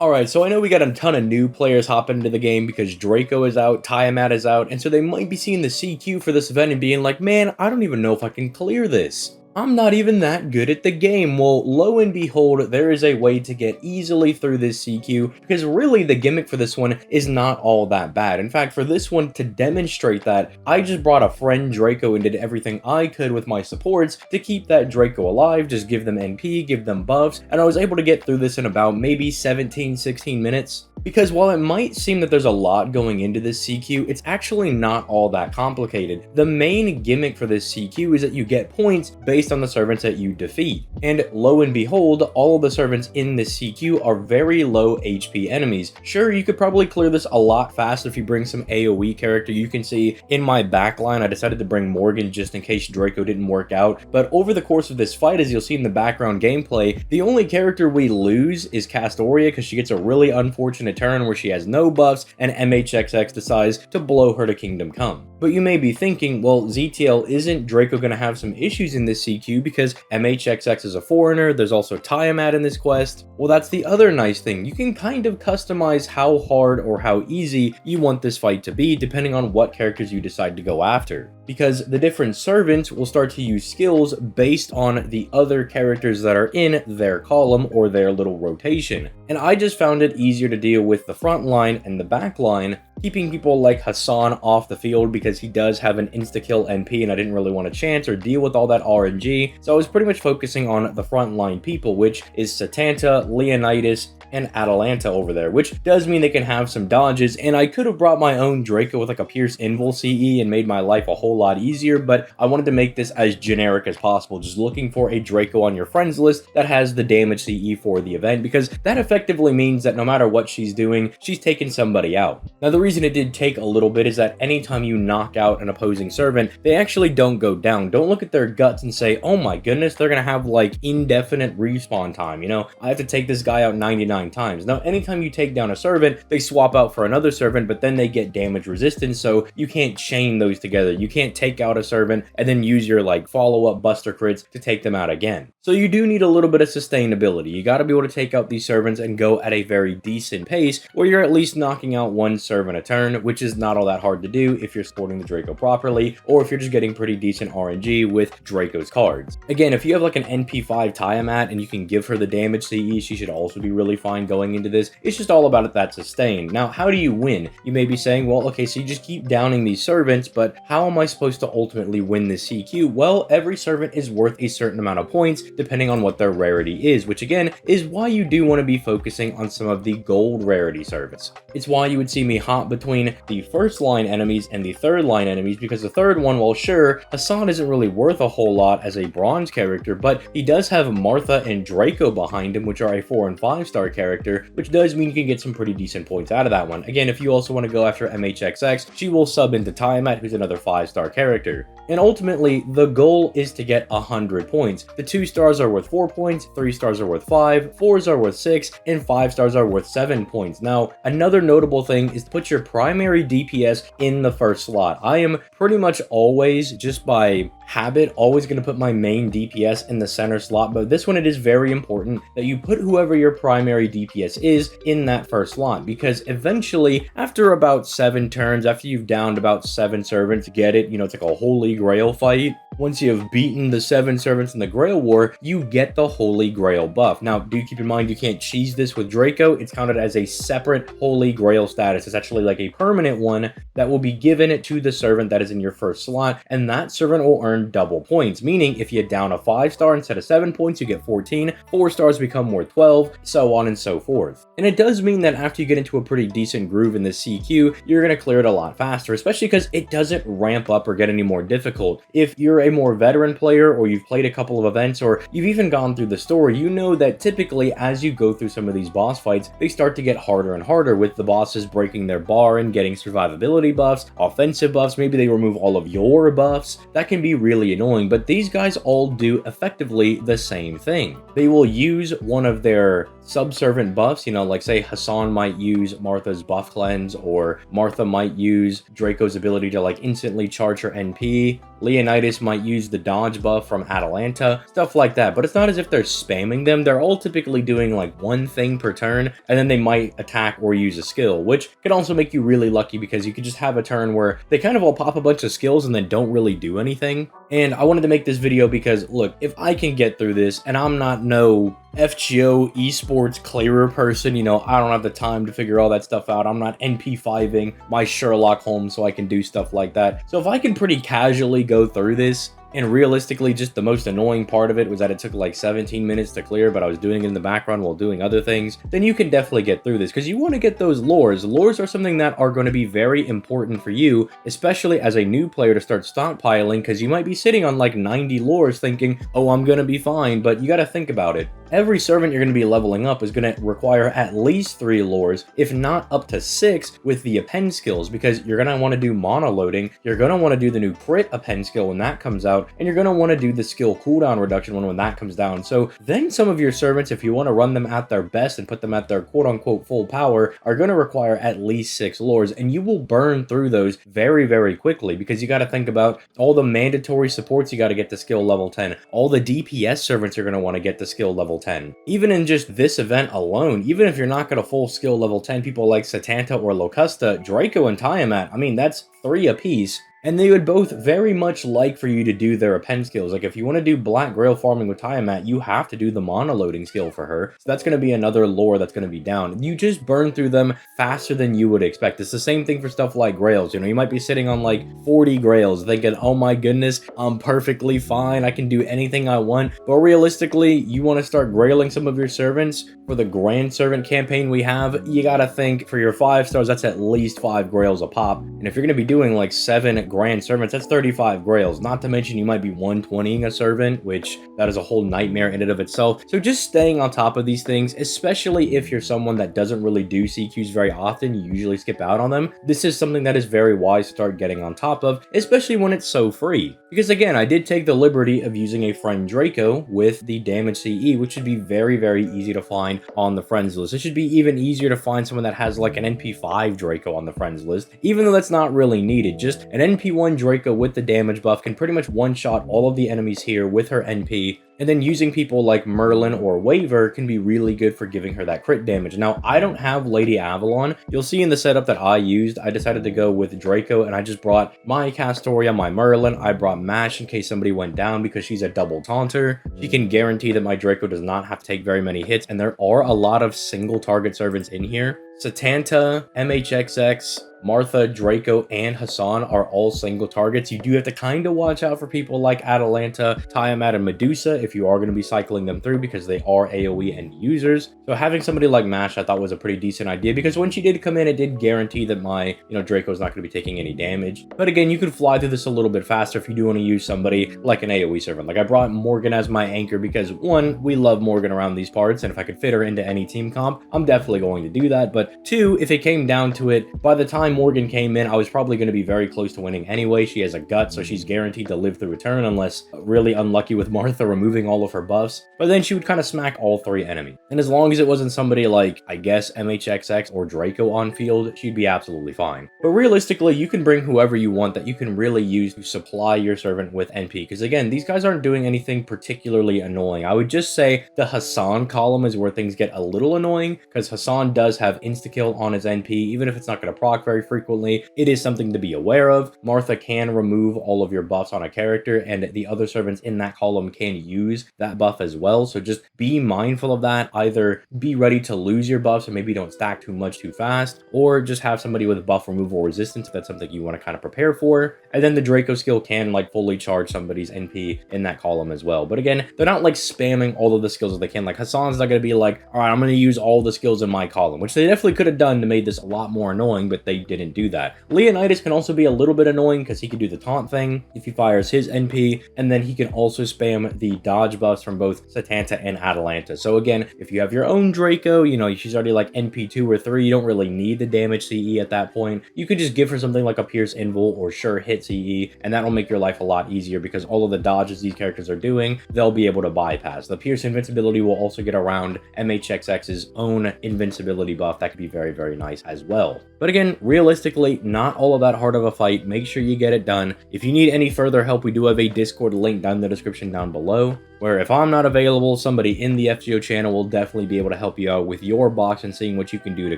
Alright, so I know we got a ton of new players hopping into the game because Draco is out, Tiamat is out, and so they might be seeing the CQ for this event and being like, man, I don't even know if I can clear this. I'm not even that good at the game. Well, lo and behold, there is a way to get easily through this CQ, because really the gimmick for this one is not all that bad. In fact, for this one, to demonstrate that, I just brought a friend Draco and did everything I could with my supports to keep that Draco alive, just give them NP, give them buffs, and I was able to get through this in about maybe 17, 16 minutes. Because while it might seem that there's a lot going into this CQ, it's actually not all that complicated. The main gimmick for this CQ is that you get points based on the servants that you defeat. And lo and behold, all of the servants in this CQ are very low HP enemies. Sure, you could probably clear this a lot faster if you bring some AoE character. You can see in my backline, I decided to bring Morgan just in case Draco didn't work out. But over the course of this fight, as you'll see in the background gameplay, the only character we lose is Castoria because she gets a really unfortunate turn where she has no buffs and MHXX decides to blow her to Kingdom Come. But you may be thinking, well, ZTL, isn't Draco going to have some issues in this CQ because MHXX is a foreigner, there's also Tiamat in this quest? Well, that's the other nice thing. You can kind of customize how hard or how easy you want this fight to be depending on what characters you decide to go after. Because the different servants will start to use skills based on the other characters that are in their column or their little rotation. And I just found it easier to deal with the front line and the back line, keeping people like Hassan off the field because he does have an insta-kill NP and I didn't really want a chance or deal with all that RNG. So I was pretty much focusing on the front line people, which is Satanta, Leonidas, and Atalanta over there, which does mean they can have some dodges, and I could have brought my own Draco with like a Pierce Invul CE and made my life a whole lot easier, but I wanted to make this as generic as possible, just looking for a Draco on your friends list that has the damage CE for the event, because that effectively means that no matter what she's doing, she's taking somebody out. Now, the reason it did take a little bit is that anytime you knock out an opposing servant, they actually don't go down. Don't look at their guts and say, oh my goodness, they're gonna have like indefinite respawn time, you know? I have to take this guy out 99 times. Now, anytime you take down a servant, they swap out for another servant, but then they get damage resistance, so you can't chain those together. You can't take out a servant and then use your like follow-up buster crits to take them out again. So you do need a little bit of sustainability. You got to be able to take out these servants and go at a very decent pace where you're at least knocking out one servant a turn, which is not all that hard to do if you're sporting the Draco properly, or if you're just getting pretty decent RNG with Draco's cards. Again, if you have like an NP5 Tiamat and you can give her the damage CE, she should also be really fine going into this. It's just all about that sustain. Now, how do you win? You may be saying, well, okay, so you just keep downing these servants, but how am I supposed to ultimately win this CQ? Well, every servant is worth a certain amount of points depending on what their rarity is, which again is why you do want to be focusing on some of the gold rarity servants. It's why you would see me hop between the first line enemies and the third line enemies, because the third one, well, sure, Hassan isn't really worth a whole lot as a bronze character, but he does have Martha and Draco behind him, which are a 4 and 5 star character, which does mean you can get some pretty decent points out of that one. Again, if you also want to go after MHXX, she will sub into Tiamat, who's another 5-star character. And ultimately, the goal is to get 100 points. The 2 stars are worth 4 points, 3 stars are worth 5, 4s are worth 6, and 5 stars are worth 7 points. Now, another notable thing is to put your primary DPS in the first slot. I am pretty much always, just by habit, always going to put my main DPS in the center slot, but this one it is very important that you put whoever your primary DPS is in that first slot, because eventually, after about 7 turns, after you've downed about 7 servants, get it, you know, it's like a holy grail fight. Once you have beaten the 7 servants in the Grail War, you get the Holy Grail buff. Now, do keep in mind you can't cheese this with Draco. It's counted as a separate Holy Grail status. It's actually like a permanent one that will be given to the servant that is in your first slot, and that servant will earn double points, meaning if you down a 5-star instead of 7 points, you get 14, 4 stars become worth 12, so on and so forth. And it does mean that after you get into a pretty decent groove in the CQ, you're going to clear it a lot faster, especially because it doesn't ramp up or get any more difficult. If you're a more veteran player, or you've played a couple of events, or you've even gone through the story, you know that typically as you go through some of these boss fights, they start to get harder and harder, with the bosses breaking their bar and getting survivability buffs, offensive buffs, maybe they remove all of your buffs. That can be really annoying, but these guys all do effectively the same thing. They will use one of their subservient buffs, you know, like say Hassan might use Martha's buff cleanse, or Martha might use Draco's ability to like instantly charge her NP. Leonidas might use the dodge buff from Atalanta, stuff like that. But it's not as if they're spamming them. They're all typically doing like one thing per turn, and then they might attack or use a skill, which can also make you really lucky because you could just have a turn where they kind of all pop a bunch of skills and then don't really do anything. And I wanted to make this video because, look, if I can get through this, and I'm not no FGO esports clearer person, you know, I don't have the time to figure all that stuff out. I'm not NP5ing my Sherlock Holmes so I can do stuff like that. So if I can pretty casually go through this, and realistically, just the most annoying part of it was that it took like 17 minutes to clear, but I was doing it in the background while doing other things, then you can definitely get through this, because you want to get those lures. Lures are something that are going to be very important for you, especially as a new player, to start stockpiling, because you might be sitting on like 90 lures thinking, oh, I'm going to be fine, but you got to think about it. Every servant you're going to be leveling up is going to require at least 3 lures, if not up to 6 with the append skills, because you're going to want to do mono loading, you're going to want to do the new crit append skill when that comes out, and you're going to want to do the skill cooldown reduction when that comes down. So then some of your servants, if you want to run them at their best and put them at their quote-unquote full power, are going to require at least 6 lures, and you will burn through those very, very quickly, because you got to think about all the mandatory supports you got to get to skill level 10, all the DPS servants you're going to want to get to skill level 10. Even in just this event alone, even if you're not going to full skill level 10 people like Satanta or Locusta, Draco and Tiamat, I mean, that's 3 apiece. And they would both very much like for you to do their append skills. Like if you want to do Black Grail farming with Tiamat, you have to do the mono loading skill for her. So that's going to be another lore that's going to be down. You just burn through them faster than you would expect. It's the same thing for stuff like Grails. You know, you might be sitting on like 40 Grails thinking, oh my goodness, I'm perfectly fine. I can do anything I want. But realistically, you want to start grailing some of your servants for the Grand Servant campaign we have. You got to think for your 5 stars, that's at least 5 Grails a pop. And if you're going to be doing like 7 Grand Servants, that's 35 Grails. Not to mention you might be 120ing a servant, which that is a whole nightmare in and of itself. So just staying on top of these things, especially if you're someone that doesn't really do CQs very often, you usually skip out on them. This is something that is very wise to start getting on top of, especially when it's so free. Because again, I did take the liberty of using a friend Draco with the damage CE, which should be very, very easy to find on the friends list. It should be even easier to find someone that has like an NP5 Draco on the friends list, even though that's not really needed. Just an NP1 Draco with the damage buff can pretty much one-shot all of the enemies here with her NP, and then using people like Merlin or Waver can be really good for giving her that crit damage. Now, I don't have Lady Avalon. You'll see in the setup that I used, I decided to go with Draco, and I just brought my Castoria, my Merlin. I brought Mash in case somebody went down because she's a double taunter. She can guarantee that my Draco does not have to take very many hits, and there are a lot of single target servants in here. Satanta, MHXX, Martha, Draco, and Hassan are all single targets. You do have to kind of watch out for people like Atalanta, Tiamat, and Medusa if you are going to be cycling them through, because they are AoE end users. So having somebody like Mash I thought was a pretty decent idea, because when she did come in, it did guarantee that my, Draco's not going to be taking any damage. But again, you could fly through this a little bit faster if you do want to use somebody like an AoE servant. Like I brought Morgan as my anchor because, one, we love Morgan around these parts, and if I could fit her into any team comp, I'm definitely going to do that. But 2, if it came down to it, by the time Morgan came in, I was probably going to be very close to winning anyway. She has a gut, so she's guaranteed to live through a turn, unless really unlucky with Martha removing all of her buffs. But then she would kind of smack all 3 enemies. And as long as it wasn't somebody like, I guess, MHXX or Draco on field, she'd be absolutely fine. But realistically, you can bring whoever you want that you can really use to supply your servant with NP. Because again, these guys aren't doing anything particularly annoying. I would just say the Hassan column is where things get a little annoying, because Hassan does have insta-kill on his NP, even if it's not going to proc very frequently. It is something to be aware of. Martha can remove all of your buffs on a character, and the other servants in that column can use that buff as well. So just be mindful of that. Either be ready to lose your buffs and maybe don't stack too much too fast, or just have somebody with buff removal resistance if that's something you want to kind of prepare for. And then the Draco skill can like fully charge somebody's NP in that column as well. But again, they're not like spamming all of the skills that they can. Like Hassan's not going to be like, all right, I'm going to use all the skills in my column, which they definitely could have done to make this a lot more annoying, but they didn't do that. Leonidas can also be a little bit annoying because he can do the taunt thing if he fires his NP, and then he can also spam the dodge dodge buffs from both Satanta and Atalanta. So again, if you have your own Draco, you know, she's already like NP2 or 3, you don't really need the damage CE at that point. You could just give her something like a Pierce Invul or Sure Hit CE, and that'll make your life a lot easier because all of the dodges these characters are doing, they'll be able to bypass. The Pierce Invincibility will also get around MHXX's own invincibility buff. That could be very, very nice as well. But again, realistically, not all of that hard of a fight. Make sure you get it done. If you need any further help, we do have a Discord link down in the description down below, where if I'm not available, somebody in the Yugioh channel will definitely be able to help you out with your box and seeing what you can do to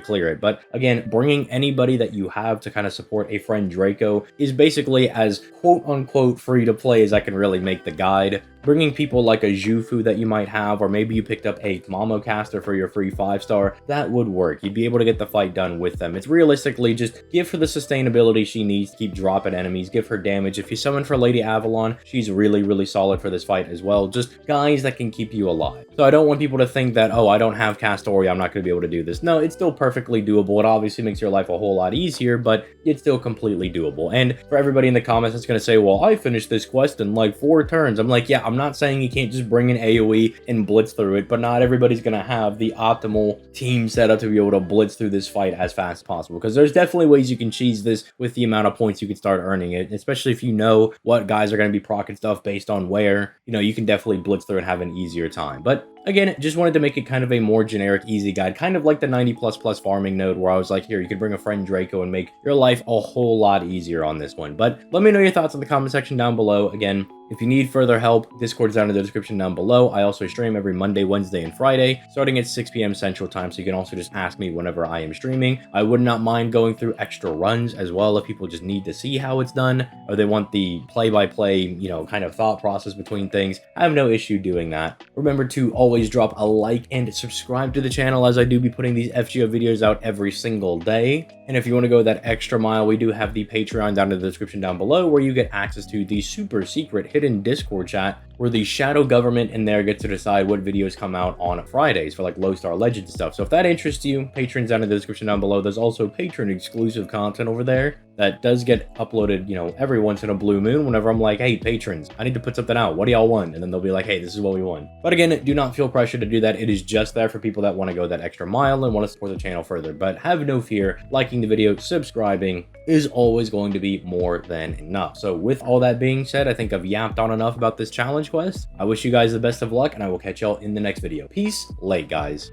clear it. But again, bringing anybody that you have to kind of support a friend Draco is basically as quote-unquote free to play as I can really make the guide. Bringing people like a Jufu that you might have, or maybe you picked up a Momocaster for your free 5-star, that would work. You'd be able to get the fight done with them. It's realistically just give her the sustainability she needs to keep dropping enemies, give her damage. If you summon for Lady Avalon, she's really, really solid for this fight as well. Just guys that can keep you alive. So I don't want people to think that, oh, I don't have Castoria, I'm not going to be able to do this. No, it's still perfectly doable. It obviously makes your life a whole lot easier, but it's still completely doable. And for everybody in the comments that's going to say, well, I finished this quest in like 4 turns. I'm like, yeah, I'm not saying you can't just bring an AoE and blitz through it, but not everybody's going to have the optimal team setup to be able to blitz through this fight as fast as possible, because there's definitely ways you can cheese this with the amount of points you can start earning it, especially if you know what guys are going to be proccing stuff based on where, you know, you can definitely blitz through and have an easier time. But again, just wanted to make it kind of a more generic, easy guide, kind of like the 90++ farming node, where I was like, here, you could bring a friend Draco and make your life a whole lot easier on this one. But let me know your thoughts in the comment section down below. Again, if you need further help, Discord's down in the description down below. I also stream every Monday, Wednesday, and Friday, starting at 6 p.m. Central Time, so you can also just ask me whenever I am streaming. I would not mind going through extra runs as well if people just need to see how it's done, or they want the play-by-play, you know, kind of thought process between things. I have no issue doing that. Remember to always drop a like and subscribe to the channel, as I do be putting these FGO videos out every single day. And if you want to go that extra mile, we do have the Patreon down in the description down below, where you get access to the super secret hidden Discord chat, where the shadow government in there gets to decide what videos come out on Fridays for like low star legends stuff. So if that interests you, Patreon's down in the description down below. There's also patron exclusive content over there that does get uploaded, you know, every once in a blue moon, whenever I'm like, hey, patrons, I need to put something out. What do y'all want? And then they'll be like, hey, this is what we want. But again, do not feel pressure to do that. It is just there for people that want to go that extra mile and want to support the channel further. But have no fear, liking the video, subscribing is always going to be more than enough. So with all that being said, I think I've yapped on enough about this challenge quest. I wish you guys the best of luck, and I will catch y'all in the next video. Peace, late guys.